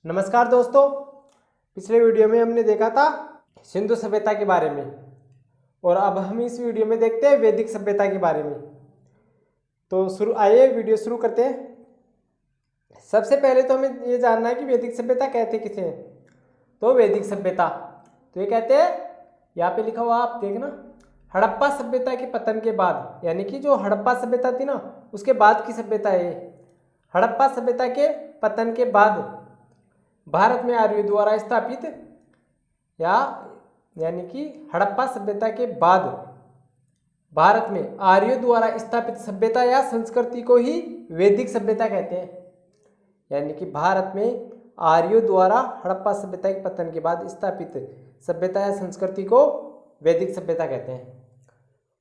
नमस्कार दोस्तों। पिछले वीडियो में हमने देखा था सिंधु सभ्यता के बारे में और अब हम इस वीडियो में देखते हैं वैदिक सभ्यता के बारे में। तो आइए वीडियो शुरू करते हैं। सबसे पहले तो हमें ये जानना है कि वैदिक सभ्यता कहते किसे हैं। तो वैदिक सभ्यता तो ये कहते हैं, यहाँ पे लिखा हुआ आप देखना, हड़प्पा सभ्यता के पतन के बाद, यानी कि जो हड़प्पा सभ्यता थी ना उसके बाद की सभ्यता है। हड़प्पा सभ्यता के पतन के बाद भारत में आर्यों द्वारा स्थापित यानी कि हड़प्पा सभ्यता के बाद भारत में आर्यों द्वारा स्थापित सभ्यता या संस्कृति को ही वैदिक सभ्यता कहते हैं। यानी कि भारत में आर्यों द्वारा हड़प्पा सभ्यता के पतन के बाद स्थापित सभ्यता या संस्कृति को वैदिक सभ्यता कहते हैं।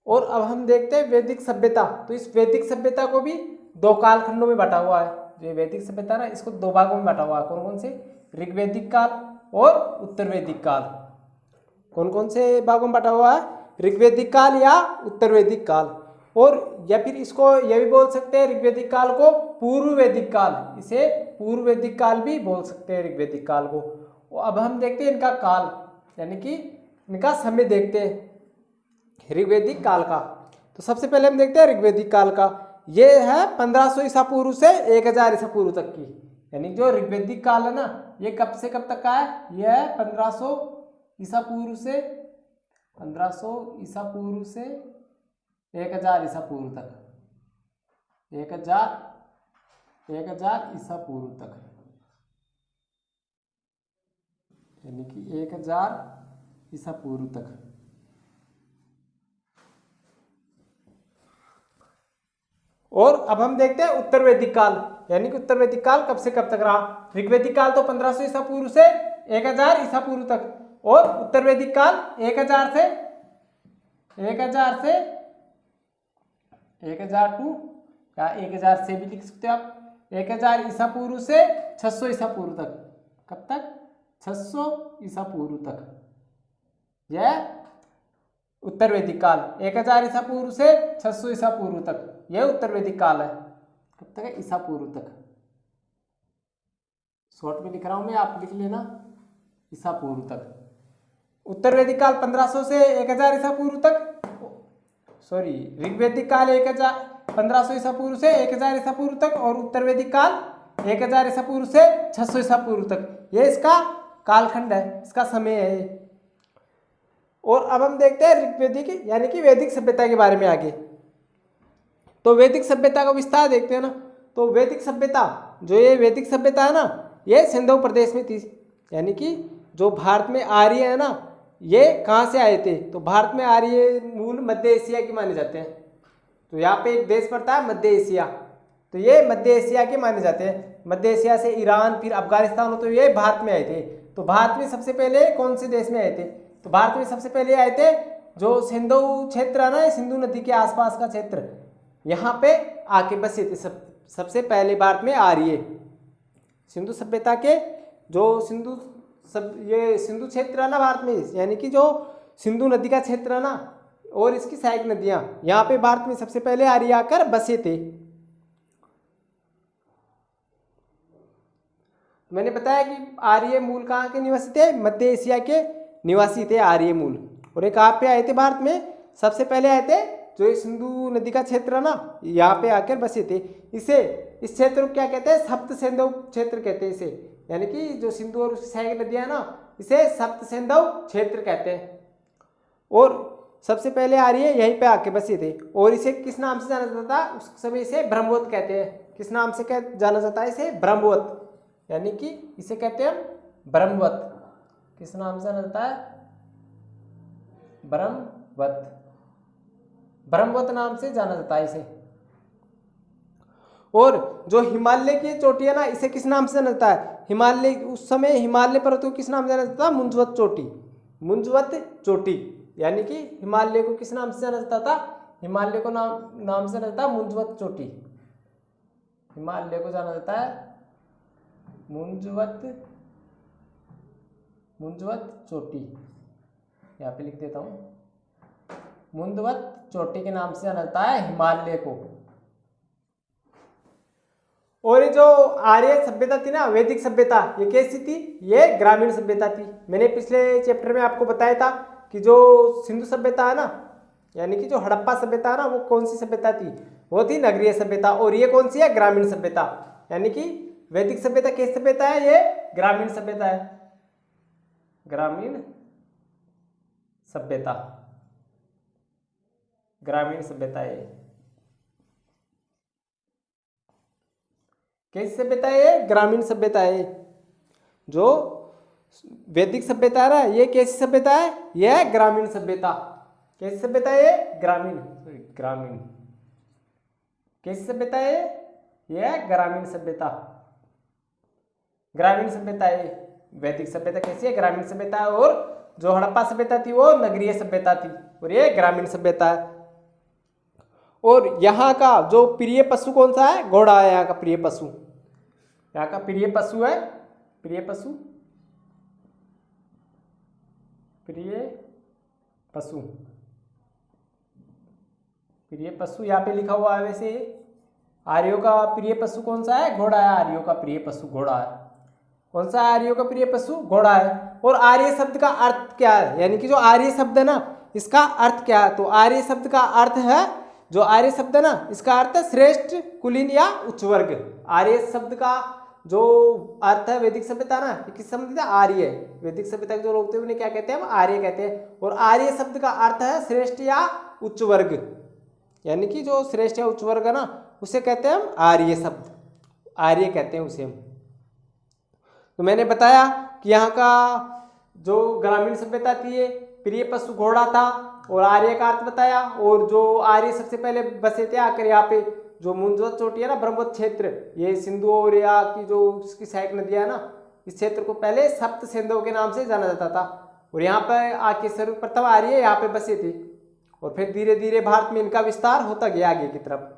और अब हम देखते हैं वैदिक सभ्यता। तो इस वैदिक सभ्यता को भी दो कालखंडों में बांटा हुआ है। जो वैदिक सभ्यता ना, इसको दो भागों में बांटा हुआ है। कौन कौन से? ऋग्वैदिक काल और उत्तर वैदिक काल। कौन कौन से भागों में बांटा हुआ है? ऋग्वैदिक काल या उत्तर वैदिक काल। और या फिर इसको यह भी बोल सकते हैं, ऋग्वैदिक काल को पूर्व वैदिक काल, इसे पूर्व वैदिक काल भी बोल सकते हैं ऋग्वैदिक काल को। अब हम देखते हैं इनका काल, यानी कि इनका समय देखते हैं ऋग्वैदिक काल का। तो सबसे पहले हम देखते हैं ऋग्वैदिक काल का। ये है 1500 ईसा पूर्व से 1000 ईसा पूर्व तक की। यानी जो ऋग्वैदिक काल है ना, ये कब से कब तक का है? यह है 1500 ईसा पूर्व से 1000 ईसा पूर्व तक। 1000 ईसा पूर्व तक, यानी कि 1000 ईसा पूर्व तक। और अब हम देखते हैं उत्तर वैदिक काल, यानी कि उत्तर वैदिक काल कब से कब तक रहा। ऋग्वैदिक काल तो 1500 ईसा पूर्व से 1000 ईसा पूर्व तक, और उत्तर वैदिक काल 1000 से 1000 टू, या 1000 से भी लिख सकते हो आप, 1000 ईसा पूर्व से 600 ईसा पूर्व तक। कब तक? 600 ईसा पूर्व तक। यह उत्तर वैदिक काल 1000 ईसा पूर्व से 600 ईसा पूर्व तक, यह उत्तर वैदिक काल है। कब तक है? ईसा पूर्व तक। शॉर्ट में लिख रहा हूं मैं, आप लिख लेना, ईसा पूर्व तक। उत्तर वैदिक काल 1500 से 1000 ईसा पूर्व तक, सॉरी, ऋग्वैदिक काल 1500 ईसा पूर्व से 1000 ईसा पूर्व तक, और उत्तर वैदिक काल 1000 ईसा पूर्व से 600 ईसा पूर्व तक। यह इसका कालखंड है, इसका समय है। और अब हम देखते हैं ऋग्वैदिक यानी कि वैदिक सभ्यता के बारे में आगे। तो वैदिक सभ्यता का विस्तार देखते हैं ना। तो वैदिक सभ्यता, जो ये वैदिक सभ्यता है ना, ये सिंधु प्रदेश में थी। यानी कि जो भारत में आर्य है ना, ये कहाँ से आए थे? तो भारत में आर्य मूल मध्य एशिया के माने जाते हैं। तो यहाँ पे एक देश पड़ता है मध्य एशिया, तो ये मध्य एशिया के माने जाते हैं। मध्य एशिया से ईरान, फिर अफगानिस्तान, तो ये भारत में आए थे। तो भारत में सबसे पहले कौन से देश में आए थे? तो भारत में सबसे पहले आए थे जो सिंधु क्षेत्र है ना, सिंधु नदी के आसपास का क्षेत्र, यहाँ पे आके बसे थे सबसे पहले भारत में आर्य। सिंधु सभ्यता के जो ये सिंधु क्षेत्र है ना भारत में, यानी कि जो सिंधु नदी का क्षेत्र है ना और इसकी सहायक नदियां, यहाँ पे भारत में सबसे पहले आर्य आकर बसे थे। मैंने बताया कि आर्य मूल कहाँ के निवासी थे? मध्य एशिया के निवासी थे आर्य मूल। और ये कहाँ पे आए थे भारत में? सबसे पहले आए थे जो ये सिंधु नदी का क्षेत्र है ना, यहाँ पे आकर बसे थे। इस क्षेत्र को क्या कहते हैं? सप्त सिंधु क्षेत्र कहते हैं इसे। यानी कि जो सिंधु और उसकी सहायक नदियां ना, इसे सप्त सिंधु क्षेत्र कहते हैं। और सबसे पहले आर्य यहीं पे आके बसे थे। और इसे किस नाम से जाना जाता था? उस समय इसे ब्रह्मवत कहते हैं। किस नाम से जाना जाता है इसे? ब्रह्मवत। यानी कि इसे कहते हैं ब्रह्मवत। किस नाम से जाना जाता है? ब्रह्मवत। ब्रह्मवत नाम से जाना जाता है इसे। और जो हिमालय की चोटी है ना, इसे किस नाम से जाना जाता है? हिमालय, उस समय हिमालय पर्वत को किस नाम से जाना जाता था? मुंजवत चोटी। मुंजवत चोटी, यानी कि हिमालय को किस नाम से जाना जाता था? हिमालय को नाम से जाना जाता है मुंजवत चोटी। हिमालय को जाना जाता है मुंजवत चोटी। यहाँ पे लिख देता हूं, मुंजवत चोटी के नाम से जाना जाता है हिमालय को। और ये जो आर्य सभ्यता थी ना, वैदिक सभ्यता, ये कैसी थी? ये ग्रामीण सभ्यता थी। मैंने पिछले चैप्टर में आपको बताया था कि जो सिंधु सभ्यता है ना, यानी कि जो हड़प्पा सभ्यता है ना, वो कौन सी सभ्यता थी? वो थी नगरीय सभ्यता। और ये कौन सी है? ग्रामीण सभ्यता। यानी कि वैदिक सभ्यता कैसी सभ्यता है? ये ग्रामीण सभ्यता है, ग्रामीण सभ्यता, ग्रामीण सभ्यता है। कैसी सभ्यता है? ये ग्रामीण सभ्यता है। जो वैदिक सभ्यता है ना, ये कैसी सभ्यता है? यह है ग्रामीण सभ्यता। कैसी सभ्यता है? ये ग्रामीण, ग्रामीण। कैसी सभ्यता है? यह है ग्रामीण सभ्यता, ग्रामीण सभ्यता है। वैदिक सभ्यता कैसी है? ग्रामीण सभ्यता है। और जो हड़प्पा सभ्यता थी वो नगरीय सभ्यता थी, और ये ग्रामीण सभ्यता है। और यहाँ का जो प्रिय पशु कौन सा है? घोड़ा है यहाँ का प्रिय पशु। यहाँ का प्रिय पशु है, प्रिय पशु, प्रिय पशु, प्रिय पशु यहाँ पे लिखा हुआ है। वैसे आर्यों का प्रिय पशु कौन सा है? घोड़ा है। आर्यों का प्रिय पशु घोड़ा है। कौन सा है आर्यों का प्रिय पशु? घोड़ा है। और आर्य शब्द का अर्थ क्या है? यानी कि जो आर्य शब्द है ना, इसका अर्थ क्या है? तो आर्य शब्द का अर्थ है, जो आर्य शब्द है ना, इसका अर्थ है श्रेष्ठ, कुलीन या उच्च वर्ग। आर्य शब्द का जो अर्थ है वैदिक सभ्यता ना, किस संबंधित है? आर्य। वैदिक सभ्यता के जो लोग थे उन्हें क्या कहते हैं? हम आर्य कहते हैं। और आर्य शब्द का अर्थ है श्रेष्ठ या उच्च वर्ग, यानी कि जो श्रेष्ठ या उच्च वर्ग है ना, उसे कहते हैं हम आर्य शब्द, आर्य कहते हैं उसे हम। तो मैंने बताया कि यहाँ का जो ग्रामीण सभ्यता थी ये प्रिय पशु घोड़ा था, और आर्य का अर्थ बताया। और जो आर्य सबसे पहले बसे थे आकर यहाँ पे, जो मुंजोत चोटी है ना, ब्रह्मोत्तर क्षेत्र, ये सिंधु और यहाँ की जो उसकी सहायक नदियाँ है ना, इस क्षेत्र को पहले सप्त सिंधुओं के नाम से जाना जाता था। और यहाँ पर आके सर्वप्रथम आर्य यहाँ पे बसे थे, और फिर धीरे धीरे भारत में इनका विस्तार होता गया आगे की तरफ।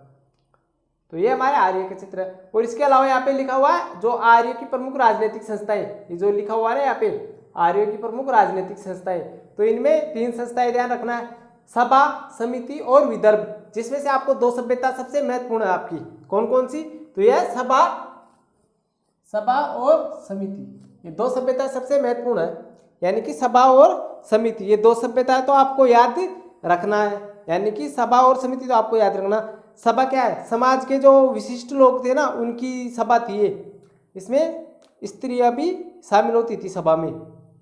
तो ये हमारे आर्य का चित्र है। और इसके अलावा यहाँ पे लिखा हुआ है जो आर्य की प्रमुख राजनीतिक संस्थाएं, ये जो लिखा हुआ है ना यहाँ पे, आर्यों की प्रमुख राजनीतिक संस्थाएं, तो इनमें 3 संस्थाएं ध्यान रखना है, सभा, समिति और विदर्भ, जिसमें से आपको 2 सभ्यता सबसे महत्वपूर्ण है आपकी। कौन कौन सी? तो यह सभा, सभा और समिति, ये 2 सभ्यता सबसे महत्वपूर्ण है। यानी कि सभा और समिति, ये 2 सभ्यता है तो आपको याद रखना है। यानी कि सभा और समिति तो आपको याद रखना। सभा क्या है? समाज के जो विशिष्ट लोग थे ना, उनकी सभा थी ये। इसमें स्त्रियां भी शामिल होती थी सभा में।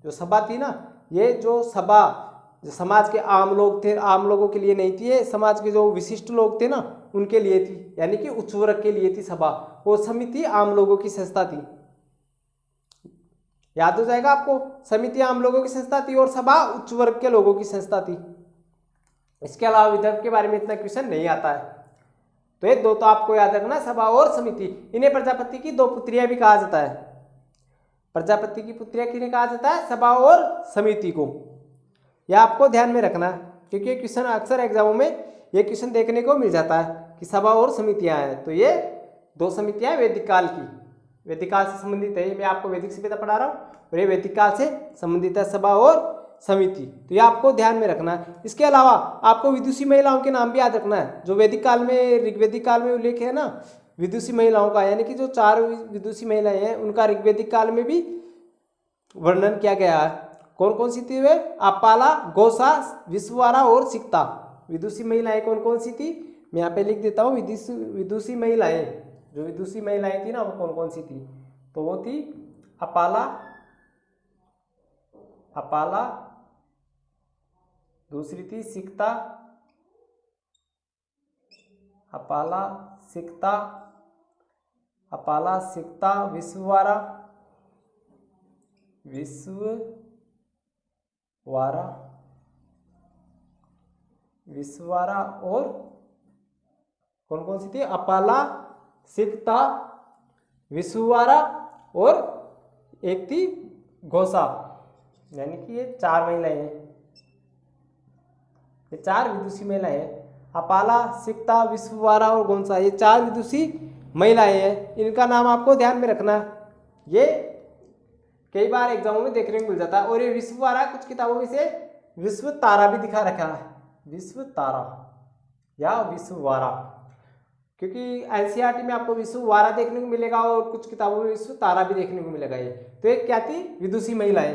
जो सभा थी ना, ये जो सभा, जो समाज के आम लोग थे, आम लोगों के लिए नहीं थी ये, समाज के जो विशिष्ट लोग थे ना, उनके लिए थी, यानी कि उच्च वर्ग के लिए थी सभा। और समिति आम लोगों की संस्था थी। याद हो जाएगा आपको, समिति आम लोगों की संस्था थी और सभा उच्च वर्ग के लोगों की संस्था थी। इसके अलावा विदर्भ के बारे में इतना क्वेश्चन नहीं आता है। तो ये 2 तो आपको याद रखना, सभा और समिति। इन्हें प्रजापति की 2 पुत्रियां भी कहा जाता है। प्रजापति की पुत्रियां किन्हें कहा जाता है? सभा और समिति को। यह आपको ध्यान में रखना, क्योंकि क्वेश्चन अक्सर एग्जामों में ये क्वेश्चन देखने को मिल जाता है कि सभा और समितियां हैं। तो ये 2 समितियां वैदिक काल की, वैदिक काल से संबंधित है। मैं आपको वैदिक सभ्यता पढ़ा रहा हूँ और ये वैदिक काल से संबंधित है, सभा और समिति। तो ये आपको ध्यान में रखना है। इसके अलावा आपको विदुषी महिलाओं के नाम भी याद रखना है। जो वैदिक काल में, ऋग्वैदिक काल में उल्लेख है ना विदुषी महिलाओं का, यानी कि जो 4 विदुषी महिलाएं हैं उनका ऋग्वैदिक काल में भी वर्णन किया गया है। कौन कौन सी थी वे? अपाला, घोषा, विश्ववारा और सिक्ता। विदुषी महिलाएं कौन कौन सी थी? मैं यहाँ पे लिख देता हूँ। विदुषी महिलाएं, जो विदुषी महिलाएं थी ना, वो कौन कौन सी थी? तो वो थी अपाला, अपाला, दूसरी थी सिक्ता, अपाला, सिक्ता, अपाला, सिक्ता, विश्ववारा, विश्ववारा, विश्ववारा और कौन कौन सी थी? अपाला, सिक्ता, विश्ववारा और एक थी घोषा। यानी कि ये 4 महिलाएं हैं, ये 4 विदुषी महिलाएं हैं। अपाला, सिक्ता, विश्ववारा और घोषा, ये 4 विदुषी महिलाएं हैं। इनका नाम आपको ध्यान में रखना। ये कई बार एग्जामों में देखने को मिल जाता है। और ये विश्ववारा कुछ किताबों में से विश्व तारा भी दिखा रखा है, विश्व तारा या विश्ववारा, क्योंकि एनसीईआरटी में आपको विश्व वारा देखने को मिलेगा और कुछ किताबों में विश्व तारा भी देखने को मिलेगा। ये तो एक क्या थी, विदुषी महिलाएं,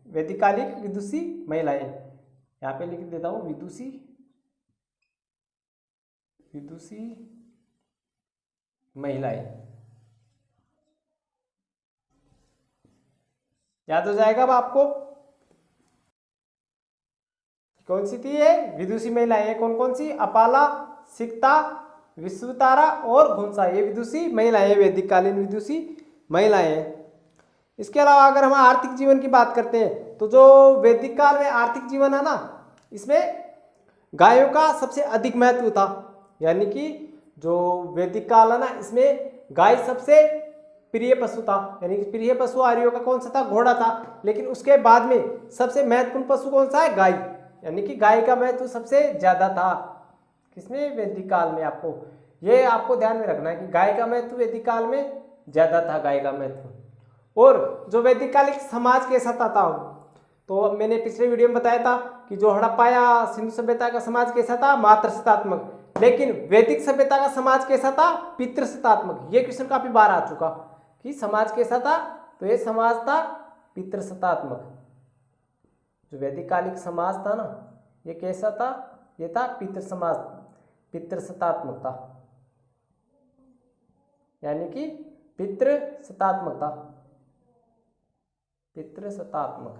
वैदिकालिक विदुषी महिलाएं। यहाँ पे लिख देता हूँ विदुषी महिलाएं, याद हो जाएगा अब आपको। कौन सी थी ये विदुषी महिलाएं, कौन कौन सी, अपाला, सिक्ता, विश्वतारा और घुंसा, ये विदुषी महिलाएं, वैदिक कालीन विदुषी महिलाएं हैं। इसके अलावा अगर हम आर्थिक जीवन की बात करते हैं तो जो वैदिक काल में आर्थिक जीवन है ना, इसमें गायों का सबसे अधिक महत्व था। यानी कि जो वैदिक काल है ना, इसमें गाय सबसे प्रिय पशु था। यानी कि प्रिय पशु आर्यों का कौन सा था, घोड़ा था। लेकिन उसके बाद में सबसे महत्वपूर्ण पशु कौन सा है, गाय। यानी कि गाय का महत्व सबसे ज्यादा था किसमें, वैदिक काल में। आपको ये आपको ध्यान में रखना है कि गाय का महत्व वैदिक काल में ज्यादा था, गाय का महत्व। और जो वैदिक कालिक समाज कैसा था, तो मैंने पिछले वीडियो में बताया था कि जो हड़प्पा या सिंधु सभ्यता का समाज कैसा था, मातृसत्तात्मक। लेकिन वैदिक सभ्यता का समाज कैसा था, पितृसत्तात्मक। ये क्वेश्चन काफी बार आ चुका कि समाज कैसा था, तो ये समाज था पितृसत्तात्मक। जो वैदिक कालिक समाज था ना, ये कैसा था, ये था पितृसत्तात्मक था। यानी कि पितृसत्तात्मक था, पितृसत्तात्मक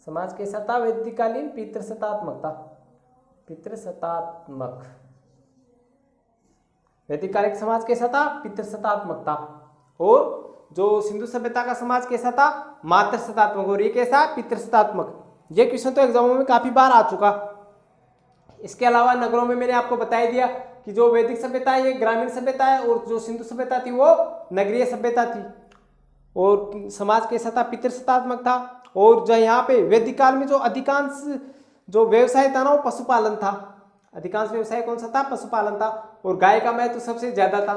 समाज कैसा था, वैदिक कालीन पितृसत्तात्मक था, पितृसत्तात्मक। वैदिक कालिक समाज कैसा था, पितृसत्तात्मक था। और जो सिंधु सभ्यता का समाज कैसा था, मातृसत्तात्मक। और ये कैसा, पितृसत्तात्मक। ये क्वेश्चन तो एग्जामों में काफी बार आ चुका। इसके अलावा नगरों में मैंने आपको बता दिया कि जो वैदिक सभ्यता है ये ग्रामीण सभ्यता है, और जो सिंधु सभ्यता थी वो नगरीय सभ्यता थी। और समाज कैसा था, पितृसत्तात्मक था। और जो यहाँ पे वैदिक काल में जो अधिकांश जो व्यवसाय था ना, वो पशुपालन था। अधिकांश व्यवसाय कौन सा था, पशुपालन था। और गाय का महत्व सबसे ज्यादा था।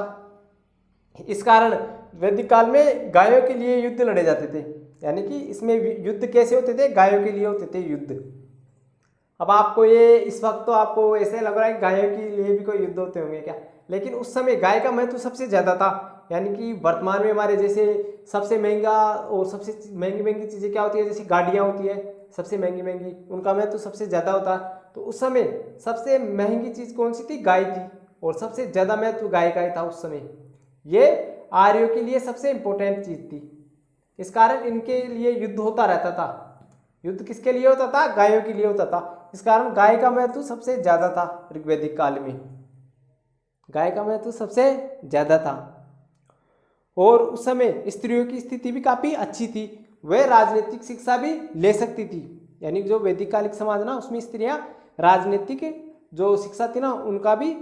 इस कारण वैदिक काल में गायों के लिए युद्ध लड़े जाते थे। यानी कि इसमें युद्ध कैसे होते थे, गायों के लिए होते थे युद्ध। अब आपको ये इस वक्त तो आपको ऐसे लग रहा है कि गायों के लिए भी कोई युद्ध होते होंगे क्या, लेकिन उस समय गाय का महत्व सबसे ज्यादा था। यानी कि वर्तमान में हमारे जैसे सबसे महंगा और सबसे महंगी महंगी चीजें क्या होती है, जैसे गाड़ियां होती है सबसे महंगी महंगी, उनका महत्व सबसे ज्यादा होता है। तो उस समय सबसे महंगी चीज कौन सी थी, गाय थी। और सबसे ज्यादा महत्व गाय का ही था उस समय। ये आर्यों के लिए सबसे इंपॉर्टेंट चीज थी। इस कारण इनके लिए युद्ध होता रहता था। युद्ध किसके लिए होता था, गायों के लिए होता था। इस कारण गाय का महत्व सबसे ज्यादा था। ऋग्वैदिक काल में गाय का महत्व सबसे ज्यादा था। और उस समय स्त्रियों की स्थिति भी काफी अच्छी थी, वह राजनीतिक शिक्षा भी ले सकती थी। यानी जो वैदिक कालिक समाज ना, उसमें स्त्रियां राजनीतिक जो शिक्षा थी ना, उनका भी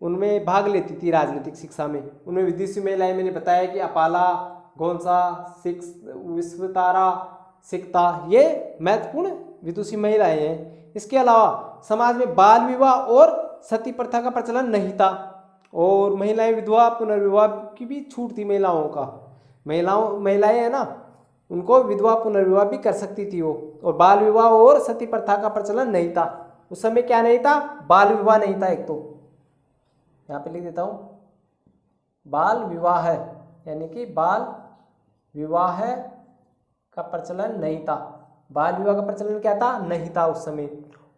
उनमें भाग लेती थी राजनीतिक शिक्षा में। उनमें विदेशी महिलाएं मैंने बताया कि अपाला, घोंसा, विश्वतारा, सिक्ता, ये महत्वपूर्ण विदुषी महिलाएं हैं। इसके अलावा समाज में बाल विवाह और सती प्रथा का प्रचलन नहीं था। और महिलाएं विधवा पुनर्विवाह की भी छूट थी महिलाओं का। महिलाएं है ना, उनको विधवा पुनर्विवाह भी कर सकती थी वो। और बाल विवाह और सती प्रथा का प्रचलन नहीं था उस समय। क्या नहीं था, बाल विवाह नहीं था। एक तो यहाँ पे लिख देता हूं, बाल विवाह है, यानी कि बाल विवाह का प्रचलन नहीं था। बाल विवाह का प्रचलन क्या था, नहीं था उस समय।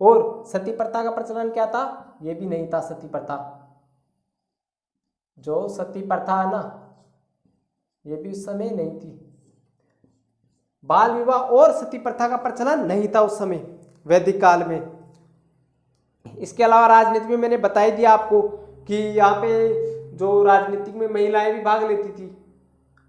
और सती प्रथा का प्रचलन क्या था, यह भी नहीं था। सती प्रथा, जो सती प्रथा है ना, यह भी उस समय नहीं थी। बाल विवाह और सती प्रथा का प्रचलन नहीं था उस समय वैदिक काल में। इसके अलावा राजनीति में मैंने बता ही दिया आपको कि यहाँ पे जो राजनीतिक में महिलाएं भी भाग लेती थी।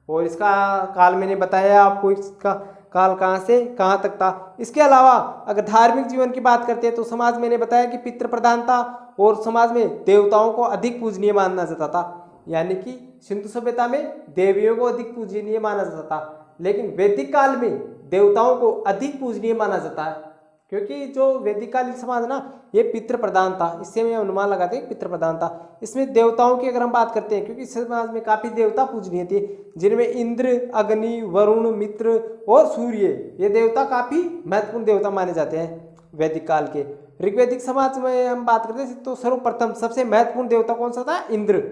और इसका काल मैंने बताया आपको, इसका काल कहाँ से कहाँ तक था। इसके अलावा अगर धार्मिक जीवन की बात करते हैं तो समाज मैंने बताया कि पितृ प्रधान था। और समाज में देवताओं को अधिक पूजनीय माना जाता था। यानी कि सिंधु सभ्यता में देवियों को अधिक पूजनीय माना जाता था, लेकिन वैदिक काल में देवताओं को अधिक पूजनीय माना जाता है। क्योंकि जो वैदिक कालीन समाज ना, ये पितृ प्रधान था। इससे मैं अनुमान लगाते हैं पितृ प्रधान था। इसमें देवताओं की अगर हम बात करते हैं, क्योंकि इस समाज में काफी देवता पूजनीय थे, जिनमें इंद्र, अग्नि, वरुण, मित्र और सूर्य, ये देवता काफी महत्वपूर्ण देवता माने जाते हैं वैदिक काल के। ऋग्वैदिक समाज में हम बात करते हैं तो सर्वप्रथम सबसे महत्वपूर्ण देवता कौन सा था? इंद्र।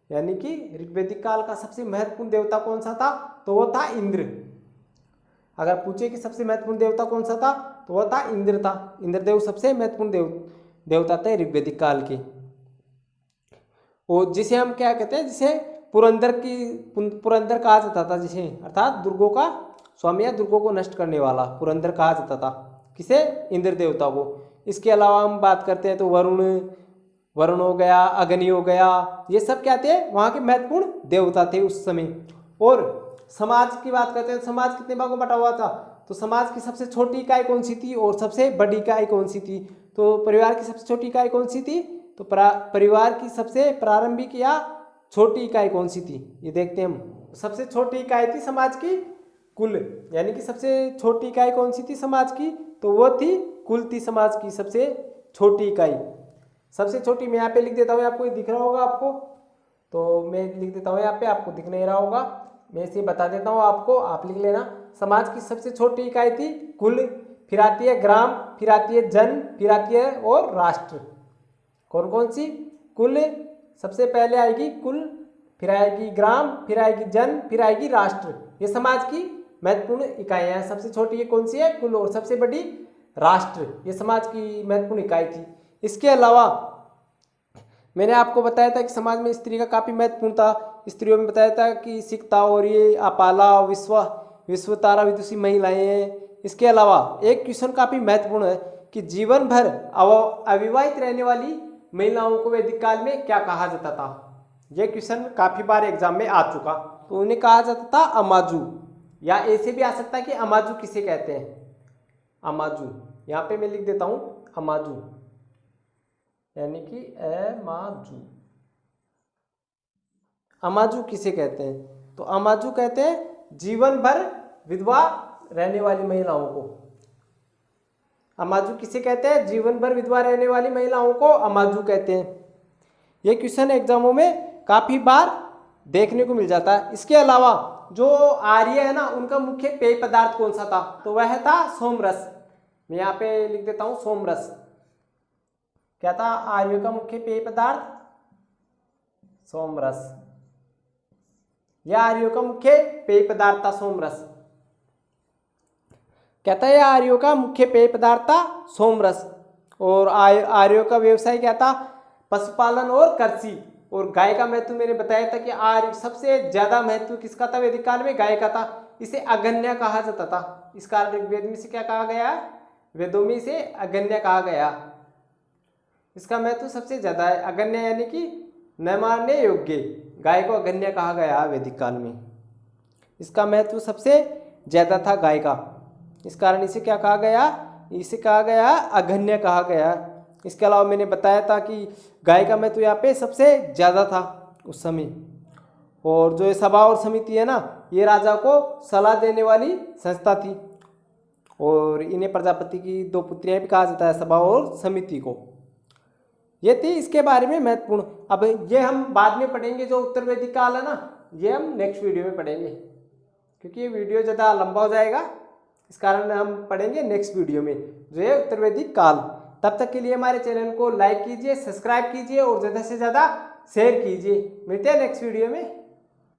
यानी कि ऋग्वैदिक काल का सबसे महत्वपूर्ण देवता कौन सा था? तो वो था इंद्र। अगर पूछे कि सबसे महत्वपूर्ण देवता कौन सा था तो वह था इंद्र था। इंद्रदेव सबसे महत्वपूर्ण देवता थे ऋग्वैदिक काल के। और जिसे हम क्या कहते हैं, जिसे पुरंदर कहा जाता था, जिसे अर्थात दुर्गों का स्वामी या दुर्गों को नष्ट करने वाला पुरंदर कहा जाता था। किसे? इंद्र देवता को। इसके अलावा हम बात करते हैं तो वरुण हो गया, अग्नि हो गया, ये सब क्या थे? वहाँ के महत्वपूर्ण देवता थे उस समय। और समाज की बात करते हैं, समाज कितने भागों में बटा हुआ था? तो समाज की सबसे छोटी इकाई कौन सी थी और सबसे बड़ी इकाई कौन सी थी? तो परिवार की सबसे छोटी इकाई कौन सी थी? तो परिवार की सबसे प्रारंभिक या छोटी इकाई कौन सी थी? ये देखते हैं हम। सबसे छोटी इकाई थी समाज की कुल। यानी कि सबसे छोटी इकाई कौन सी थी समाज की? तो वो थी कुल थी समाज की सबसे छोटी इकाई। सबसे छोटी मैं यहाँ पे लिख देता हूँ, आपको दिख रहा होगा आपको, तो मैं लिख देता हूँ यहाँ पे, आपको दिख नहीं रहा होगा, मैं इसे बता देता हूँ आपको, आप लिख लेना। समाज की सबसे छोटी इकाई थी कुल, फिर आती है ग्राम, फिर आती है जन, फिर आती है और राष्ट्र। कौन कौन सी? कुल, सबसे पहले आएगी कुल, फिर आएगी ग्राम, फिर आएगी जन, फिर आएगी राष्ट्र। ये समाज की महत्वपूर्ण इकाइयाँ हैं। सबसे छोटी ये कौन सी है? कुल। और सबसे बड़ी राष्ट्र। ये समाज की महत्वपूर्ण इकाई थी। इसके अलावा मैंने आपको बताया था कि समाज में स्त्री का काफ़ी महत्वपूर्ण था। स्त्रियों में बताया था कि सिकता और ये अपाला, विश्वतारा विदुषी महिलाएं हैं। इसके अलावा एक क्वेश्चन काफ़ी महत्वपूर्ण है कि जीवन भर अविवाहित रहने वाली महिलाओं को वैदिक काल में क्या कहा जाता था? यह क्वेश्चन काफ़ी बार एग्जाम में आ चुका। तो उन्हें कहा जाता था अमाजू, या ऐसे भी आ सकता है कि अमाजू किसे कहते हैं? अमाजू, यहाँ पे मैं लिख देता हूँ अमाजू, यानी कि अमाजू। अमाजू किसे कहते हैं? तो अमाजू कहते हैं जीवन भर विधवा रहने वाली महिलाओं को। अमाजू किसे कहते हैं? जीवन भर विधवा रहने वाली महिलाओं को अमाजू कहते हैं। ये क्वेश्चन एग्जामों में काफ़ी बार देखने को मिल जाता है। इसके अलावा जो आर्य है ना, उनका मुख्य पेय पदार्थ कौन सा था? तो वह था सोमरस। मैं यहाँ पे लिख देता हूँ सोमरस। क्या था आर्य का मुख्य पेय पदार्थ? सोमरस। यह आर्यों का मुख्य पेय पदार्थ था सोमरस। कहता है आर्यों का मुख्य पेय पदार्थ था सोमरस। और आर्यों का व्यवसाय क्या था? पशुपालन और कृषि। और गाय का महत्व मैंने बताया था कि आर्य सबसे ज्यादा महत्व किसका था वैदिक काल में? गाय का था। इसे अगन्य कहा जाता था। इस कारण ऋग्वेद में से क्या कहा गया? वेदों में इसे अगन्य कहा गया। इसका महत्व सबसे ज्यादा है। अगन्य यानी कि न मानने योग्य, गाय को अगन्य कहा गया वैदिक काल में। इसका महत्व सबसे ज्यादा था गाय का, इस कारण इसे क्या कहा गया? इसे कहा गया अगन्य कहा गया। इसके अलावा मैंने बताया था कि गाय का महत्व यहाँ पे सबसे ज़्यादा था उस समय। और जो ये सभा और समिति है ना, ये राजा को सलाह देने वाली संस्था थी। और इन्हें प्रजापति की दो पुत्रियां भी कहा जाता है, सभा और समिति को। ये थी इसके बारे में महत्वपूर्ण। अब ये हम बाद में पढ़ेंगे, जो उत्तर वैदिक काल है ना, ये हम नेक्स्ट वीडियो में पढ़ेंगे, क्योंकि ये वीडियो ज़्यादा लंबा हो जाएगा। इस कारण हम पढ़ेंगे नेक्स्ट वीडियो में जो है उत्तर वैदिक काल। तब तक के लिए हमारे चैनल को लाइक कीजिए, सब्सक्राइब कीजिए और ज़्यादा से ज़्यादा शेयर कीजिए। मिलते हैं नेक्स्ट वीडियो में।